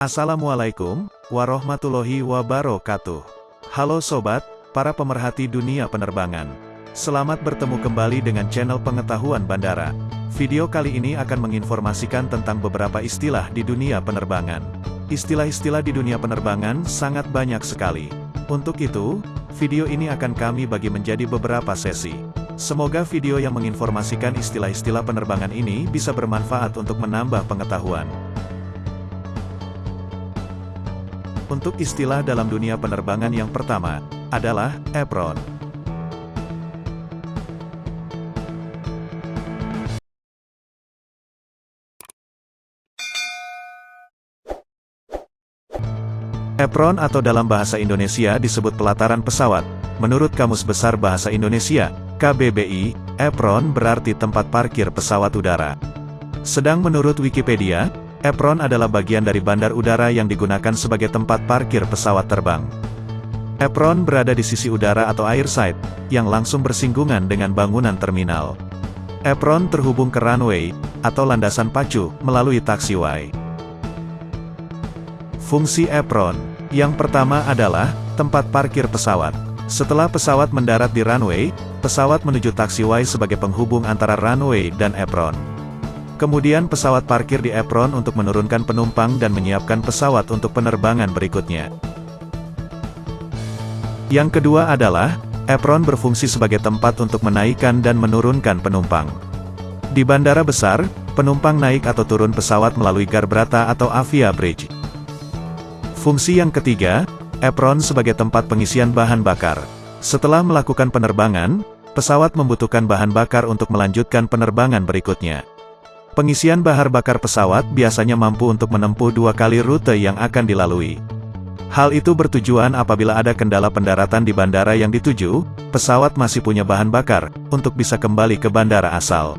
Assalamualaikum warahmatullahi wabarakatuh. Halo sobat, para pemerhati dunia penerbangan. Selamat bertemu kembali dengan channel pengetahuan bandara. Video kali ini akan menginformasikan tentang beberapa istilah di dunia penerbangan. Istilah-istilah di dunia penerbangan sangat banyak sekali. Untuk itu, video ini akan kami bagi menjadi beberapa sesi. Semoga video yang menginformasikan istilah-istilah penerbangan ini bisa bermanfaat untuk menambah pengetahuan. Untuk istilah dalam dunia penerbangan yang pertama, adalah apron. Apron atau dalam bahasa Indonesia disebut pelataran pesawat. Menurut Kamus Besar Bahasa Indonesia, KBBI, apron berarti tempat parkir pesawat udara. Sedang menurut Wikipedia, apron adalah bagian dari bandar udara yang digunakan sebagai tempat parkir pesawat terbang. Apron berada di sisi udara atau airside, yang langsung bersinggungan dengan bangunan terminal. Apron terhubung ke runway, atau landasan pacu, melalui taxiway. Fungsi apron. Yang pertama adalah, tempat parkir pesawat. Setelah pesawat mendarat di runway, pesawat menuju taxiway sebagai penghubung antara runway dan apron. Kemudian pesawat parkir di apron untuk menurunkan penumpang dan menyiapkan pesawat untuk penerbangan berikutnya. Yang kedua adalah, apron berfungsi sebagai tempat untuk menaikkan dan menurunkan penumpang. Di bandara besar, penumpang naik atau turun pesawat melalui garbrata atau avia bridge. Fungsi yang ketiga, apron sebagai tempat pengisian bahan bakar. Setelah melakukan penerbangan, pesawat membutuhkan bahan bakar untuk melanjutkan penerbangan berikutnya. Pengisian bahan bakar pesawat biasanya mampu untuk menempuh 2 kali rute yang akan dilalui. Hal itu bertujuan apabila ada kendala pendaratan di bandara yang dituju, pesawat masih punya bahan bakar, untuk bisa kembali ke bandara asal.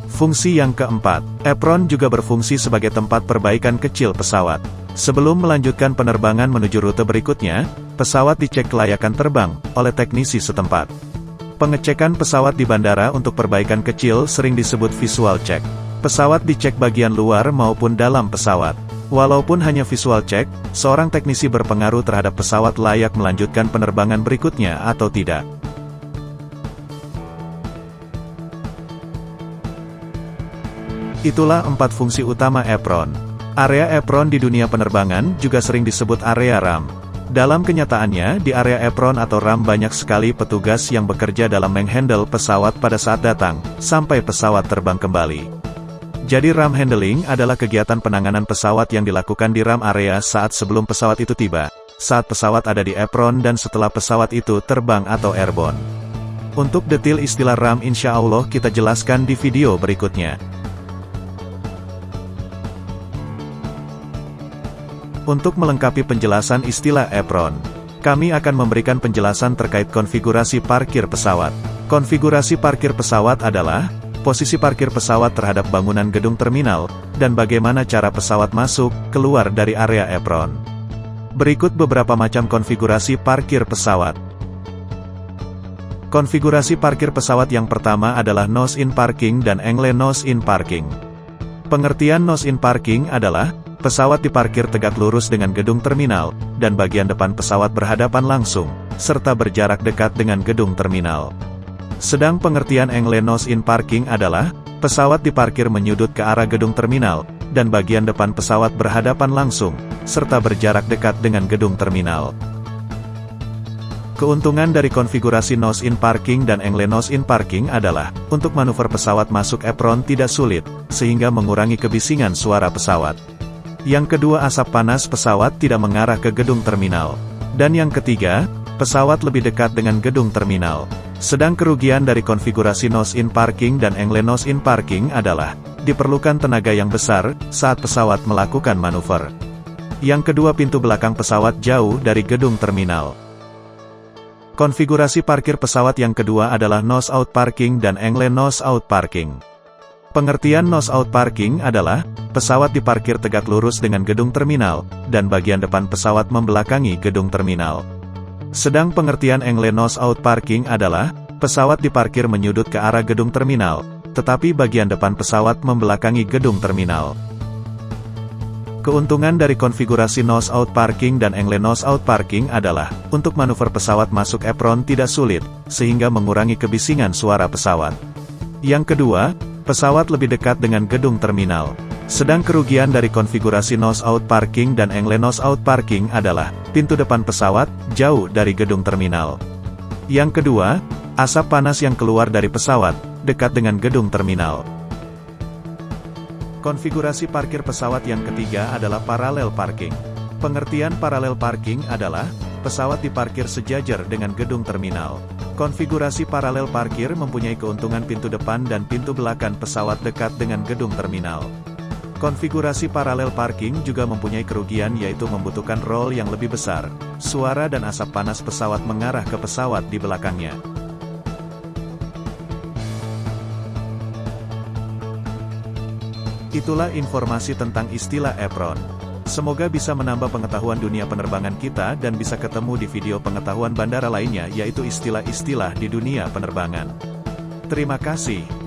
Fungsi yang keempat, apron juga berfungsi sebagai tempat perbaikan kecil pesawat. Sebelum melanjutkan penerbangan menuju rute berikutnya, pesawat dicek kelayakan terbang, oleh teknisi setempat. Pengecekan pesawat di bandara untuk perbaikan kecil sering disebut visual check. Pesawat dicek bagian luar maupun dalam pesawat. Walaupun hanya visual check, seorang teknisi berpengaruh terhadap pesawat layak melanjutkan penerbangan berikutnya atau tidak. Itulah 4 fungsi utama apron. Area apron di dunia penerbangan juga sering disebut area RAM. Dalam kenyataannya, di area apron atau RAM banyak sekali petugas yang bekerja dalam menghandle pesawat pada saat datang, sampai pesawat terbang kembali. Jadi RAM handling adalah kegiatan penanganan pesawat yang dilakukan di RAM area saat sebelum pesawat itu tiba, saat pesawat ada di apron dan setelah pesawat itu terbang atau airborne. Untuk detail istilah RAM insya Allah kita jelaskan di video berikutnya. Untuk melengkapi penjelasan istilah apron, kami akan memberikan penjelasan terkait konfigurasi parkir pesawat. Konfigurasi parkir pesawat adalah, posisi parkir pesawat terhadap bangunan gedung terminal, dan bagaimana cara pesawat masuk, keluar dari area apron. Berikut beberapa macam konfigurasi parkir pesawat. Konfigurasi parkir pesawat yang pertama adalah nose-in parking dan angle nose-in parking. Pengertian nose-in parking adalah, pesawat diparkir tegak lurus dengan gedung terminal, dan bagian depan pesawat berhadapan langsung, serta berjarak dekat dengan gedung terminal. Sedang pengertian angle nose-in parking adalah, pesawat diparkir menyudut ke arah gedung terminal, dan bagian depan pesawat berhadapan langsung, serta berjarak dekat dengan gedung terminal. Keuntungan dari konfigurasi nose-in parking dan angle nose-in parking adalah, untuk manuver pesawat masuk apron tidak sulit, sehingga mengurangi kebisingan suara pesawat. Yang kedua, asap panas pesawat tidak mengarah ke gedung terminal. Dan yang ketiga, pesawat lebih dekat dengan gedung terminal. Sedang kerugian dari konfigurasi nose-in parking dan angle nose-in parking adalah, diperlukan tenaga yang besar, saat pesawat melakukan manuver. Yang kedua, pintu belakang pesawat jauh dari gedung terminal. Konfigurasi parkir pesawat yang kedua adalah nose-out parking dan angle nose-out parking. Pengertian nose-out parking adalah, pesawat diparkir tegak lurus dengan gedung terminal, dan bagian depan pesawat membelakangi gedung terminal. Sedang pengertian angle nose-out parking adalah, pesawat diparkir menyudut ke arah gedung terminal, tetapi bagian depan pesawat membelakangi gedung terminal. Keuntungan dari konfigurasi nose-out parking dan angle nose-out parking adalah, untuk manuver pesawat masuk apron tidak sulit, sehingga mengurangi kebisingan suara pesawat. Yang kedua, pesawat lebih dekat dengan gedung terminal. Sedang kerugian dari konfigurasi nose-out parking dan angle nose-out parking adalah, pintu depan pesawat, jauh dari gedung terminal. Yang kedua, asap panas yang keluar dari pesawat, dekat dengan gedung terminal. Konfigurasi parkir pesawat yang ketiga adalah parallel parking. Pengertian parallel parking adalah, pesawat diparkir sejajar dengan gedung terminal. Konfigurasi parallel parkir mempunyai keuntungan pintu depan dan pintu belakang pesawat dekat dengan gedung terminal. Konfigurasi parallel parking juga mempunyai kerugian yaitu membutuhkan roll yang lebih besar, suara dan asap panas pesawat mengarah ke pesawat di belakangnya. Itulah informasi tentang istilah apron. Semoga bisa menambah pengetahuan dunia penerbangan kita dan bisa ketemu di video pengetahuan bandara lainnya yaitu istilah-istilah di dunia penerbangan. Terima kasih.